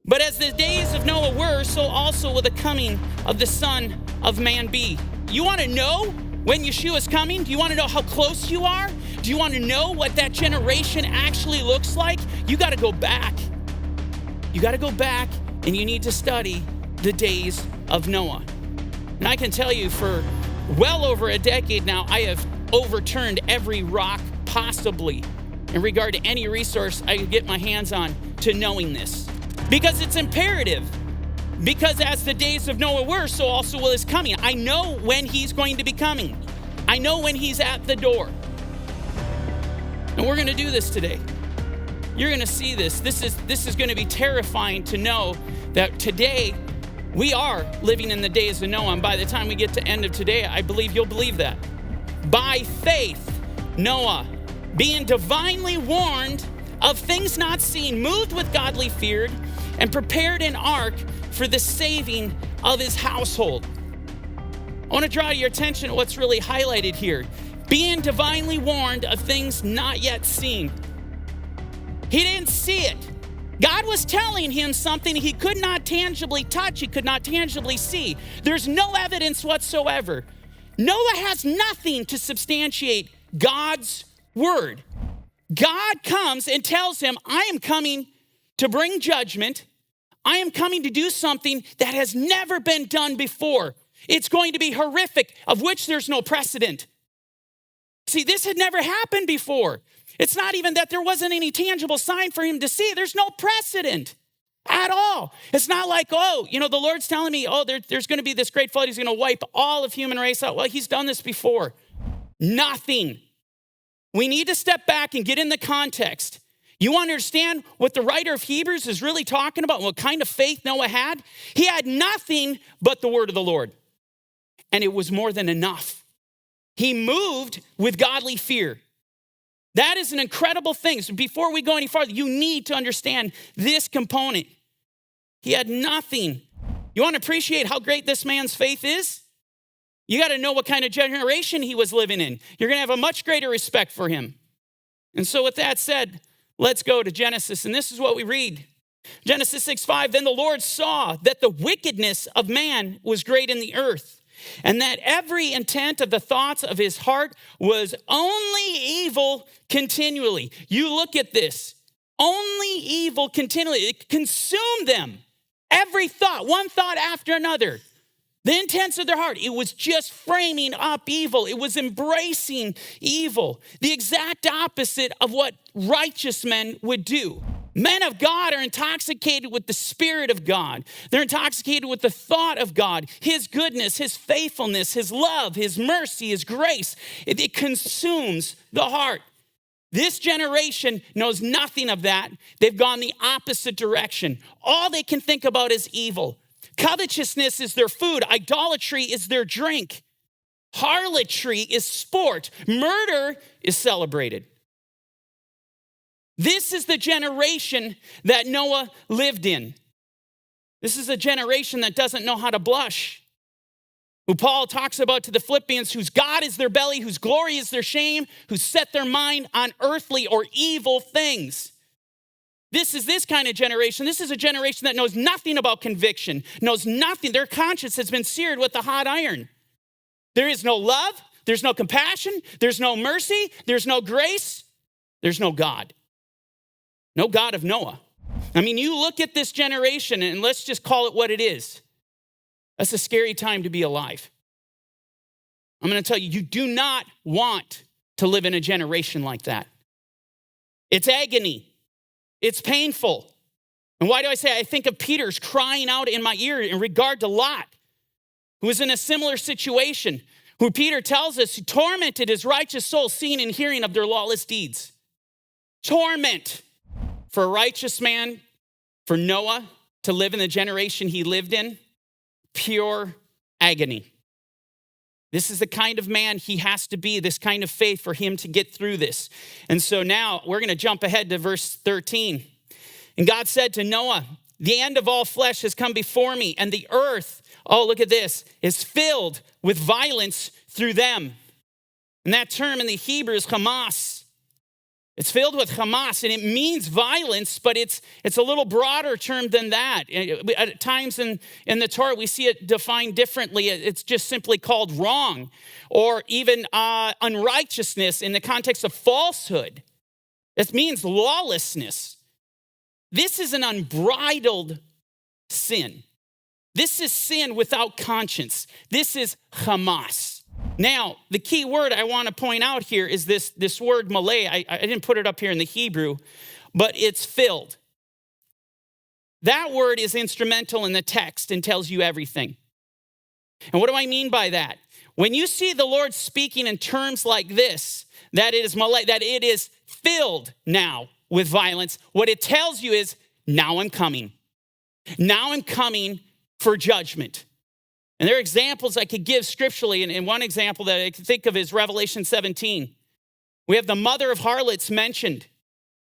But as the days of Noah were, so also will the coming of the Son of Man be. You want to know when Yeshua is coming? Do you want to know how close you are? Do you want to know what that generation actually looks like? You got to go back. You got to go back and you need to study the days of Noah. And I can tell you for well over a decade now, I have overturned every rock possibly in regard to any resource I could get my hands on to knowing this. Because it's imperative. Because as the days of Noah were, so also will his coming. I know when he's going to be coming. I know when he's at the door. And we're going to do this today. You're going to see this. This is going to be terrifying to know that today we are living in the days of Noah. And by the time we get to end of today, I believe you'll believe that. By faith, Noah, being divinely warned of things not seen, moved with godly fear, and prepared an ark for the saving of his household. I want to draw your attention to what's really highlighted here. Being divinely warned of things not yet seen. He didn't see it. God was telling him something he could not tangibly touch, he could not tangibly see. There's no evidence whatsoever. Noah has nothing to substantiate God's word. God comes and tells him, I am coming to bring judgment. I am coming to do something that has never been done before. It's going to be horrific, of which there's no precedent. See, this had never happened before. It's not even that there wasn't any tangible sign for him to see. There's no precedent at all. It's not like, the Lord's telling me, there's going to be this great flood. He's going to wipe all of human race out. Well, he's done this before. Nothing. We need to step back and get in the context. You want to understand what the writer of Hebrews is really talking about, what kind of faith Noah had? He had nothing but the word of the Lord. And it was more than enough. He moved with godly fear. That is an incredible thing. So before we go any farther, you need to understand this component. He had nothing. You want to appreciate how great this man's faith is? You got to know what kind of generation he was living in. You're going to have a much greater respect for him. And so with that said, let's go to Genesis. And this is what we read. Genesis 6:5, then the Lord saw that the wickedness of man was great in the earth, and that every intent of the thoughts of his heart was only evil continually. You look at this. Only evil continually. It consumed them. Every thought, one thought after another. The intents of their heart, it was just framing up evil. It was embracing evil. The exact opposite of what righteous men would do. Men of God are intoxicated with the Spirit of God. They're intoxicated with the thought of God, his goodness, his faithfulness, his love, his mercy, his grace. It consumes the heart. This generation knows nothing of that. They've gone the opposite direction. All they can think about is evil. Covetousness is their food. Idolatry is their drink. Harlotry is sport. Murder is celebrated. This is the generation that Noah lived in. This is a generation that doesn't know how to blush. Who Paul talks about to the Philippians, whose God is their belly, whose glory is their shame, who set their mind on earthly or evil things. This is this kind of generation. This is a generation that knows nothing about conviction, knows nothing. Their conscience has been seared with a hot iron. There is no love. There's no compassion. There's no mercy. There's no grace. There's no God. No God of Noah. I mean, you look at this generation and let's just call it what it is. That's a scary time to be alive. I'm going to tell you, you do not want to live in a generation like that. It's agony. It's painful. And why do I say I think of Peter's crying out in my ear in regard to Lot, who was in a similar situation, who Peter tells us he tormented his righteous soul, seeing and hearing of their lawless deeds. Torment for a righteous man, for Noah to live in the generation he lived in, pure agony. This is the kind of man he has to be, this kind of faith for him to get through this. And so now we're going to jump ahead to verse 13. And God said to Noah, the end of all flesh has come before me, and the earth, oh, look at this, is filled with violence through them. And that term in the Hebrew is Hamas. It's filled with Hamas, and it means violence, but it's a little broader term than that. At times in the Torah, we see it defined differently. It's just simply called wrong, or even unrighteousness in the context of falsehood. It means lawlessness. This is an unbridled sin. This is sin without conscience. This is Hamas. Now, the key word I want to point out here is this word malay. I didn't put it up here in the Hebrew, but it's filled. That word is instrumental in the text and tells you everything. And what do I mean by that? When you see the Lord speaking in terms like this, that it is malay, that it is filled now with violence, what it tells you is, now I'm coming. Now I'm coming for judgment. And there are examples I could give scripturally, and one example that I can think of is Revelation 17. We have the mother of harlots mentioned.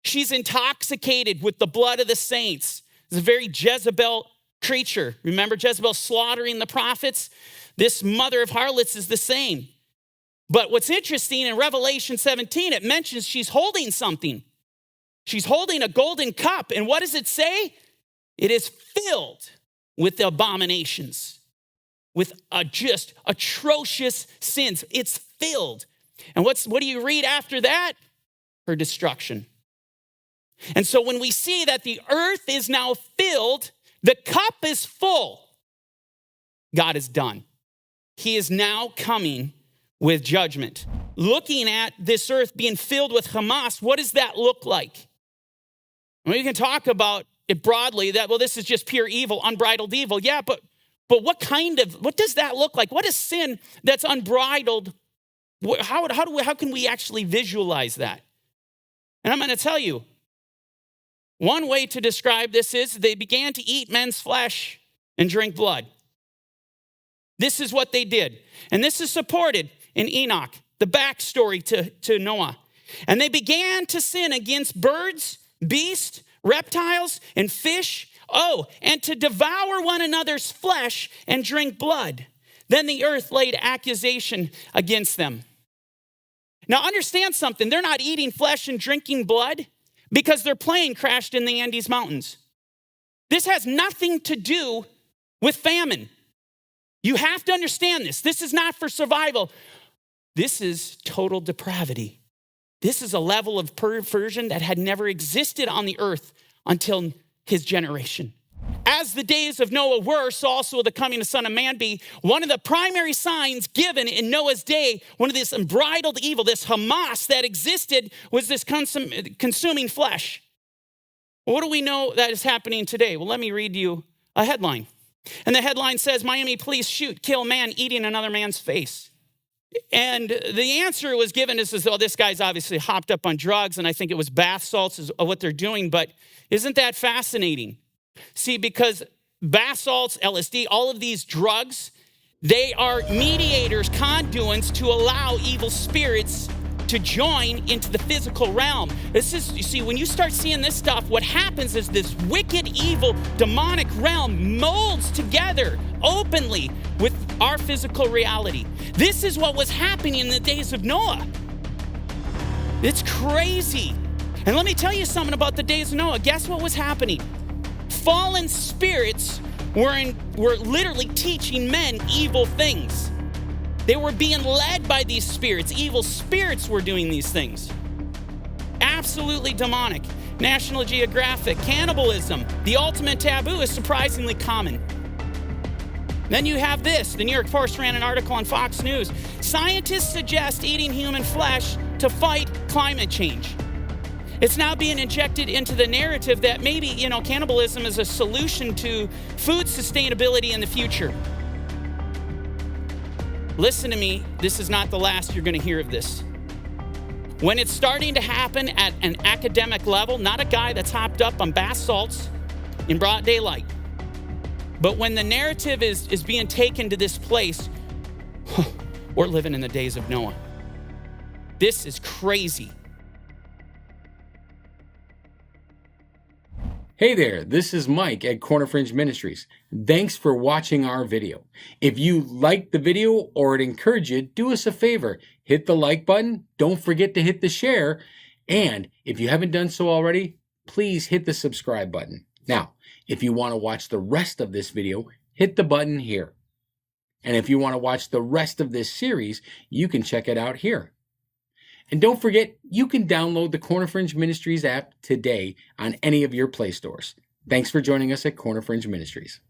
She's intoxicated with the blood of the saints. It's a very Jezebel creature. Remember Jezebel slaughtering the prophets? This mother of harlots is the same. But what's interesting in Revelation 17, it mentions she's holding something. She's holding a golden cup. And what does it say? It is filled with the abominations, with just atrocious sins. It's filled. And what do you read after that? Her destruction. And so when we see that the earth is now filled, the cup is full, God is done. He is now coming with judgment. Looking at this earth being filled with Hamas, what does that look like? We can talk about it broadly that, well, this is just pure evil, unbridled evil. Yeah, but what does that look like? What is sin that's unbridled? How can we actually visualize that? And I'm going to tell you, one way to describe this is they began to eat men's flesh and drink blood. This is what they did. And this is supported in Enoch, the backstory to Noah. And they began to sin against birds, beasts, reptiles, and fish. Oh, and to devour one another's flesh and drink blood. Then the earth laid accusation against them. Now understand something. They're not eating flesh and drinking blood because their plane crashed in the Andes Mountains. This has nothing to do with famine. You have to understand this. This is not for survival. This is total depravity. This is a level of perversion that had never existed on the earth until his generation. As the days of Noah were, so also will the coming of the Son of Man be. One of the primary signs given in Noah's day, one of this unbridled evil, this Hamas that existed, was this consuming flesh. What do we know that is happening today? Well, let me read you a headline. And the headline says, Miami police shoot, kill man eating another man's face. And the answer was given as though this guy's obviously hopped up on drugs, and I think it was bath salts is what they're doing. But isn't that fascinating? See, because bath salts, LSD, all of these drugs, they are mediators, conduits to allow evil spirits to join into the physical realm. This is, you see, when you start seeing this stuff, what happens is this wicked, evil, demonic realm molds together openly with our physical reality. This is what was happening in the days of Noah. It's crazy. And let me tell you something about the days of Noah. Guess what was happening? Fallen spirits were literally teaching men evil things. They were being led by these spirits. Evil spirits were doing these things. Absolutely demonic. National Geographic, cannibalism, the ultimate taboo, is surprisingly common. Then you have this. The New York Post ran an article on Fox News. Scientists suggest eating human flesh to fight climate change. It's now being injected into the narrative that maybe, cannibalism is a solution to food sustainability in the future. Listen to me, this is not the last you're going to hear of this. When it's starting to happen at an academic level, not a guy that's hopped up on bath salts in broad daylight, but when the narrative is being taken to this place, we're living in the days of Noah. This is crazy. Hey there, this is Mike at Corner Fringe Ministries. Thanks for watching our video. If you liked the video or it encouraged you, do us a favor. Hit the like button. Don't forget to hit the share. And if you haven't done so already, please hit the subscribe button. Now, if you want to watch the rest of this video, hit the button here. And if you want to watch the rest of this series, you can check it out here. And don't forget, you can download the Corner Fringe Ministries app today on any of your Play stores. Thanks for joining us at Corner Fringe Ministries.